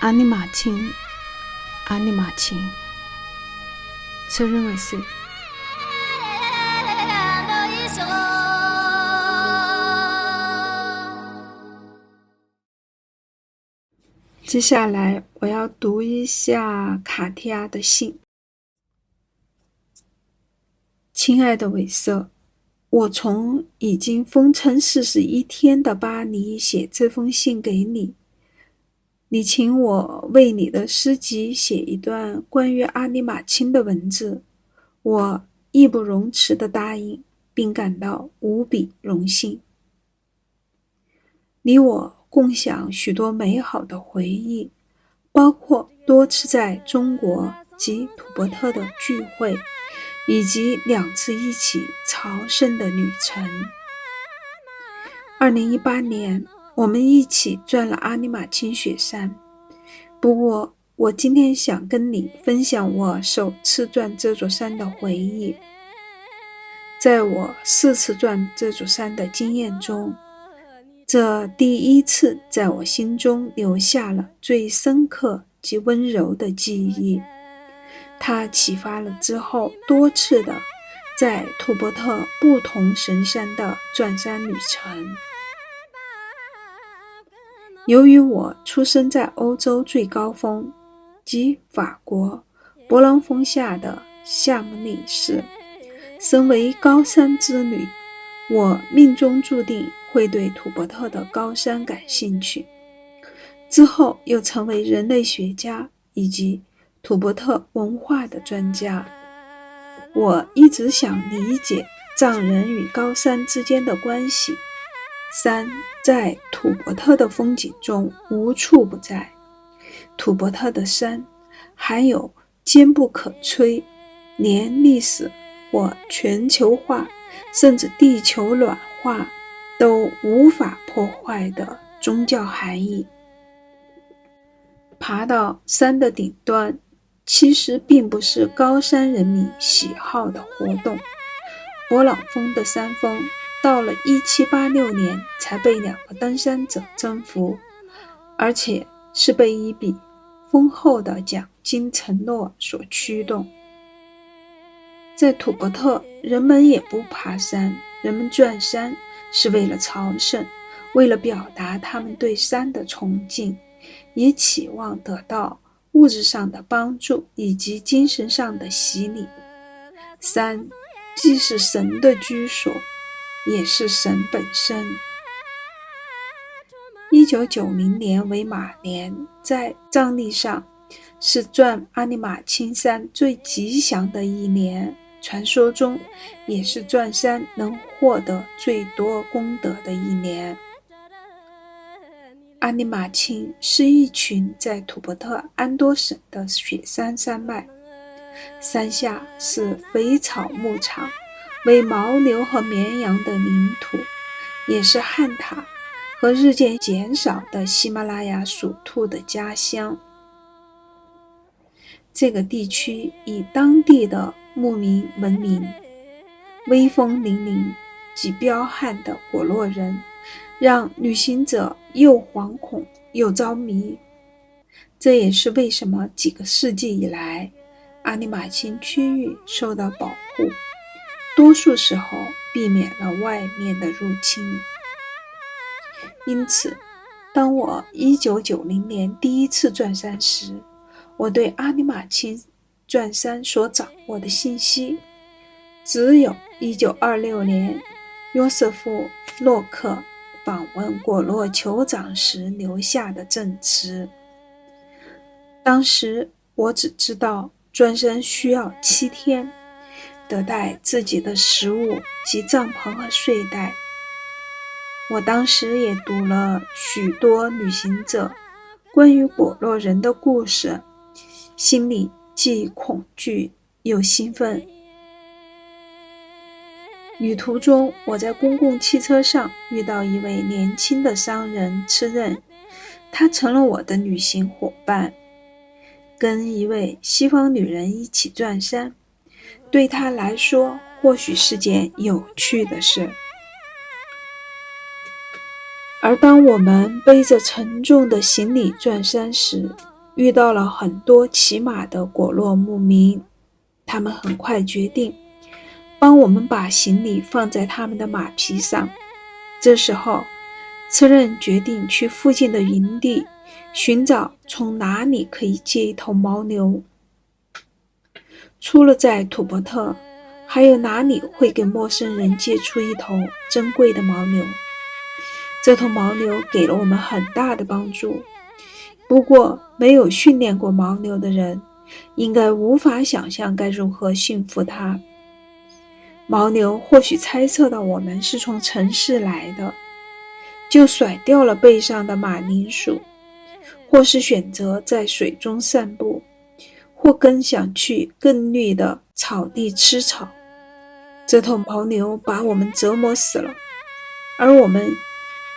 阿尼玛卿，阿尼玛卿，出人为谁？接下来我要读一下卡提亚的信。亲爱的韦瑟，我从已经封城41天的巴黎写这封信给你。你请我为你的诗集写一段关于阿尼玛卿的文字，我义不容辞地答应，并感到无比荣幸。你我共享许多美好的回忆，包括多次在中国及土伯特的聚会，以及2次一起朝圣的旅程。2018年，我们一起转了阿尼玛卿雪山。不过，我今天想跟你分享我首次转这座山的回忆。在我4次转这座山的经验中，这第一次在我心中留下了最深刻及温柔的记忆。它启发了之后多次的在土伯特不同神山的转山旅程。由于我出生在欧洲最高峰，即法国勃朗峰下的夏姆里市，身为高山之旅，我命中注定会对土伯特的高山感兴趣。之后又成为人类学家以及土伯特文化的专家。我一直想理解藏人与高山之间的关系。山在土伯特的风景中无处不在。土伯特的山含有坚不可摧，连历史或全球化甚至地球暖化都无法破坏的宗教含义。爬到山的顶端其实并不是高山人民喜好的活动。勃朗峰的山峰到了1786年才被2个登山者征服，而且是被一笔丰厚的奖金承诺所驱动。在土伯特，人们也不爬山，人们转山是为了朝圣，为了表达他们对山的崇敬，也期望得到物质上的帮助以及精神上的洗礼。山既是神的居所，也是神本身。1990年为马年，在藏历上是转阿尼玛卿山最吉祥的一年，传说中也是转山能获得最多功德的一年。阿尼玛卿是一群在土伯特安多省的雪山山脉，山下是肥草牧场，为牦牛和绵羊的领土，也是旱獭和日渐减少的喜马拉雅属兔的家乡。这个地区以当地的牧民闻名，威风凛凛及彪悍的果洛人让旅行者又惶恐又着迷。这也是为什么几个世纪以来，阿尼玛卿区域受到保护，多数时候避免了外面的入侵。因此，当我1990年第一次转山时，我对阿尼玛卿转山所掌握的信息，只有1926年约瑟夫·洛克访问果洛酋长时留下的证词。当时我只知道转山需要7天，得带自己的食物及帐篷和睡袋。我当时也读了许多旅行者关于果洛人的故事，心里既恐惧又兴奋。旅途中，我在公共汽车上遇到一位年轻的商人吃任，他成了我的旅行伙伴。跟一位西方女人一起转山，对他来说或许是件有趣的事。而当我们背着沉重的行李转山时，遇到了很多骑马的果洛牧民，他们很快决定帮我们把行李放在他们的马匹上。这时候，次任决定去附近的营地寻找从哪里可以借一头牦牛。除了在土伯特，还有哪里会给陌生人借出一头珍贵的牦牛？这头牦牛给了我们很大的帮助，不过没有训练过牦牛的人应该无法想象该如何驯服它。牦牛或许猜测到我们是从城市来的，就甩掉了背上的马铃薯，或是选择在水中散步，或更想去更绿的草地吃草。这头牦牛把我们折磨死了，而我们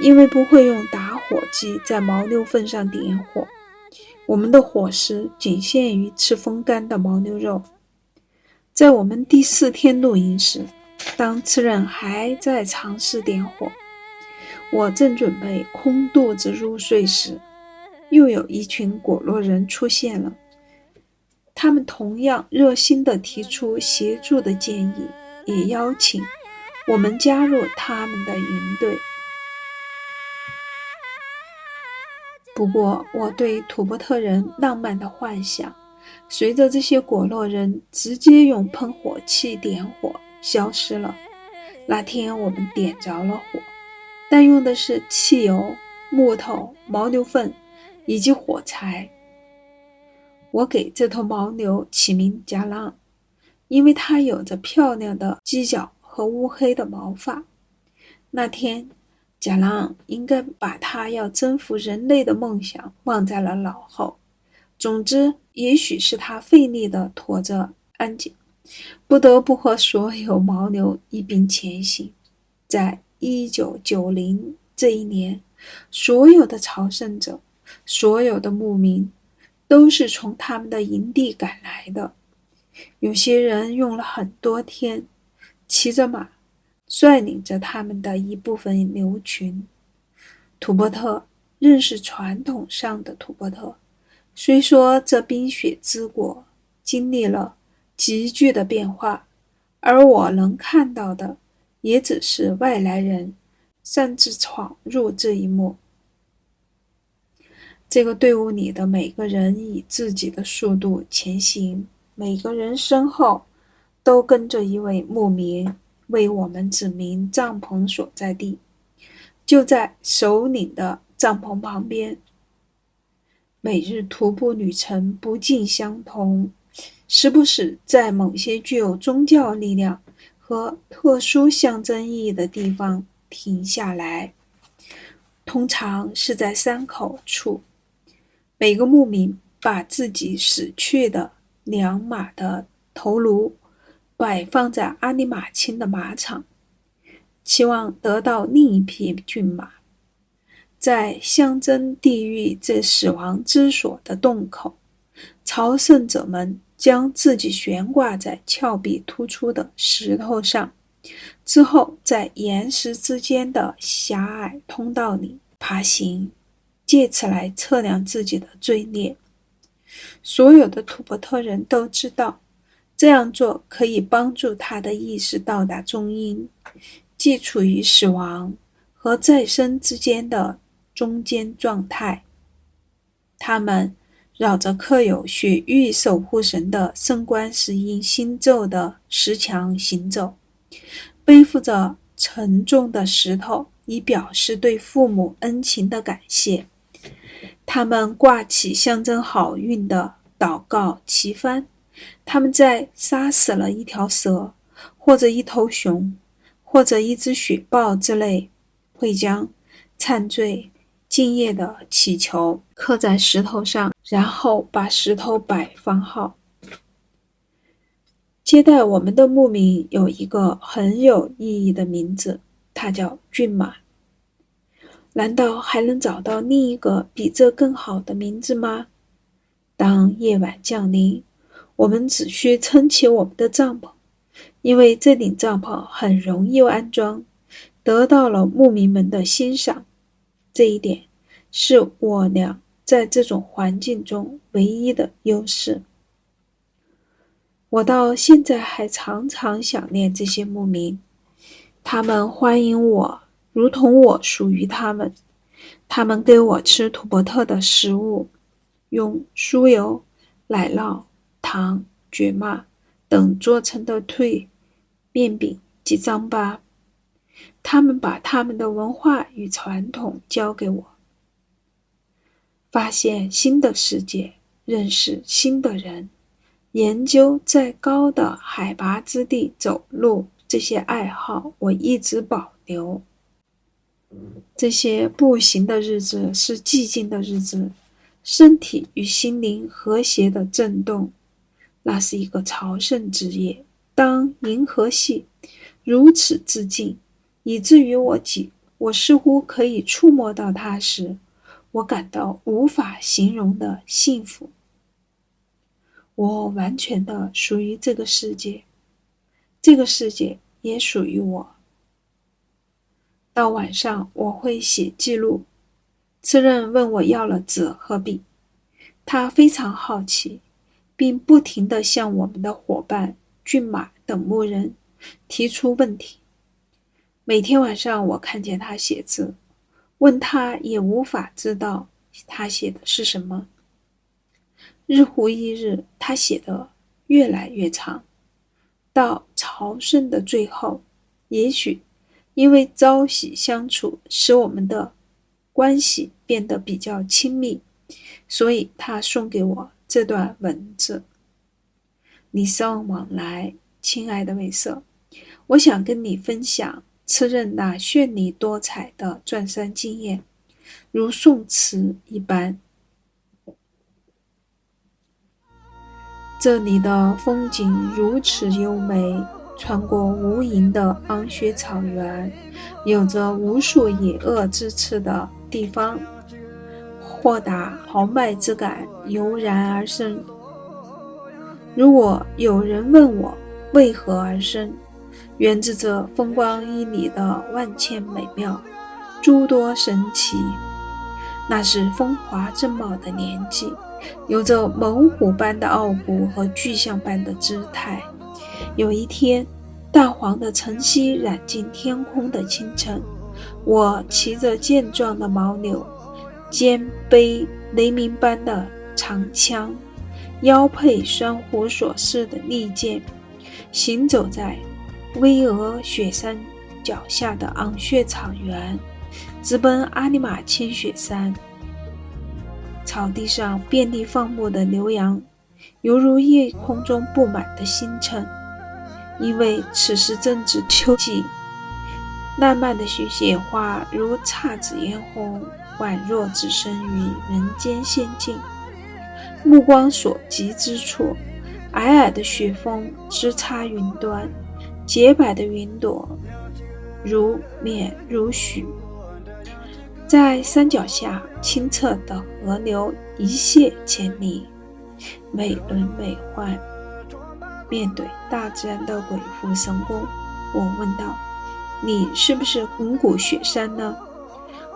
因为不会用打火机在牦牛粪上点火，我们的伙食仅限于吃风干的牦牛肉。在我们第4天露营时，当次任还在尝试点火，我正准备空肚子入睡时，又有一群果洛人出现了。他们同样热心地提出协助的建议，也邀请我们加入他们的营队。不过，我对土伯特人浪漫的幻想，随着这些果洛人直接用喷火器点火消失了。那天我们点着了火，但用的是汽油、木头、牦牛粪以及火柴。我给这头牦牛起名贾朗，因为它有着漂亮的犄角和乌黑的毛发。那天，贾朗应该把他要征服人类的梦想忘在了脑后。总之，也许是他费力地驮着鞍鞯，不得不和所有牦牛一并前行。在1990这一年，所有的朝圣者，所有的牧民都是从他们的营地赶来的。有些人用了很多天，骑着马，率领着他们的一部分牛群。土伯特认识传统上的土伯特，虽说这冰雪之国经历了急剧的变化，而我能看到的也只是外来人擅自闯入这一幕。这个队伍里的每个人以自己的速度前行，每个人身后都跟着一位牧民，为我们指明帐篷所在地，就在首领的帐篷旁边。每日徒步旅程不尽相同，时不时在某些具有宗教力量和特殊象征意义的地方停下来，通常是在山口处。每个牧民把自己死去的良马的头颅摆放在阿里马钦的马场，期望得到另一匹骏马。在象征地狱这死亡之所的洞口，朝圣者们将自己悬挂在峭壁突出的石头上，之后在岩石之间的狭隘通道里爬行，借此来测量自己的罪孽。所有的土伯特人都知道，这样做可以帮助他的意识到达中阴，即处于死亡和再生之间的中间状态。他们绕着刻有雪域守护神的圣观世音星咒的石墙行走，背负着沉重的石头，以表示对父母恩情的感谢。他们挂起象征好运的祷告旗幡，他们在杀死了一条蛇，或者一头熊，或者一只雪豹之类，会将忏罪敬业的祈求刻在石头上，然后把石头摆放好。接待我们的牧民有一个很有意义的名字，他叫骏马。难道还能找到另一个比这更好的名字吗？当夜晚降临，我们只需撑起我们的帐篷，因为这顶帐篷很容易安装，得到了牧民们的欣赏。这一点是我俩在这种环境中唯一的优势。我到现在还常常想念这些牧民，他们欢迎我，如同我属于他们。他们给我吃土伯特的食物，用酥油、奶酪、糖、蕨麻等做成的退、面饼及糌粑。他们把他们的文化与传统教给我。发现新的世界，认识新的人，研究在高的海拔之地走路，这些爱好我一直保留。这些步行的日子是寂静的日子，身体与心灵和谐的震动。那是一个朝圣之夜。当银河系如此之近，以至于我似乎可以触摸到它时，我感到无法形容的幸福。我完全的属于这个世界，这个世界也属于我。到晚上我会写记录。次任问我要了纸和笔，他非常好奇，并不停地向我们的伙伴骏马等牧人提出问题。每天晚上我看见他写字，问他也无法知道他写的是什么。日复一日，他写得越来越长。到朝圣的最后，也许因为朝夕相处使我们的关系变得比较亲密，所以他送给我这段文字：礼尚往来，亲爱的韦瑟，我想跟你分享次任那绚丽多彩的转山经验，如宋词一般。这里的风景如此优美，穿过无垠的昂雪草原，有着无数野鹤之翅的地方，豁达豪迈之感油然而生。如果有人问我为何而生，源自这风光旖旎的万千美妙，诸多神奇。那是风华正茂的年纪，有着猛虎般的傲骨和巨象般的姿态。有一天，淡黄的晨曦染尽天空的清晨，我骑着健壮的牦牛，肩背雷鸣般的长枪，腰配双虎所饰的利剑，行走在巍峨雪山脚下的昂雪草原，直奔阿里马千雪山。草地上遍地放牧的牛羊，犹如夜空中布满的星辰。因为此时正值秋季，烂漫的雪花如姹紫嫣红，宛若置身于人间仙境。目光所及之处，皑皑的雪峰直插云端，洁白的云朵如面如许。在山脚下，清澈的河流一泻千里，美轮美奂。面对大自然的鬼斧神工，我问道：你是不是亘古雪山呢？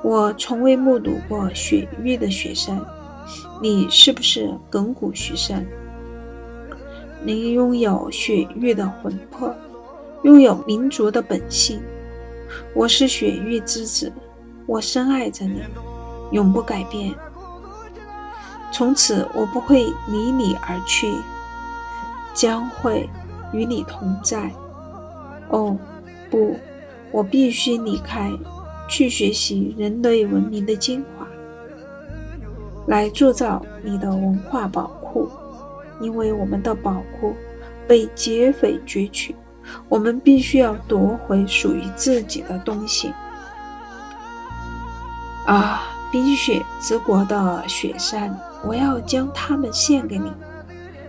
我从未目睹过雪域的雪山，你是不是亘古雪山？你拥有雪域的魂魄，拥有民族的本性。我是雪域之子，我深爱着你，永不改变。从此我不会离你而去，将会与你同在。哦，不，我必须离开，去学习人类文明的精华，来铸造你的文化宝库。因为我们的宝库被劫匪攫取，我们必须要夺回属于自己的东西。啊，冰雪之国的雪山，我要将它们献给你。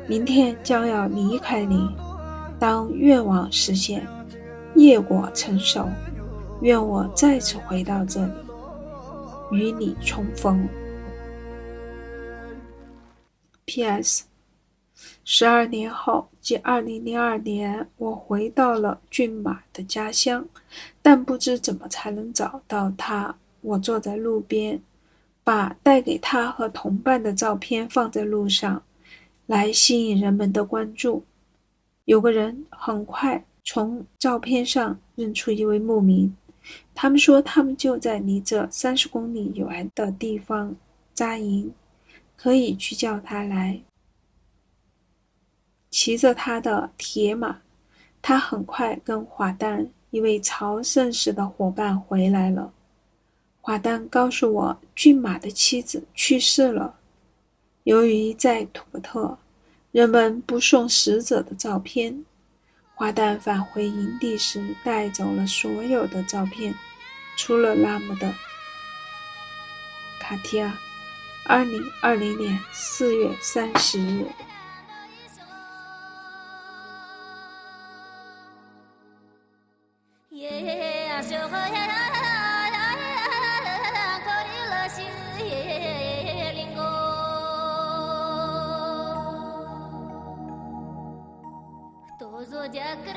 明天将要离开你，当愿望实现，业果成熟，愿我再次回到这里，与你重逢。P.S. 12年后，即2002年，我回到了骏马的家乡，但不知怎么才能找到他。我坐在路边，把带给他和同伴的照片放在路上，来吸引人们的关注。有个人很快从照片上认出一位牧民，他们说他们就在离这30公里远的地方扎营，可以去叫他来。骑着他的铁马，他很快跟华丹一位朝圣时的伙伴回来了。华丹告诉我，骏马的妻子去世了。由于在土伯特，人们不送死者的照片，华丹返回营地时带走了所有的照片，除了拉姆的。卡提亚，2020年4月30日。तो जो जकर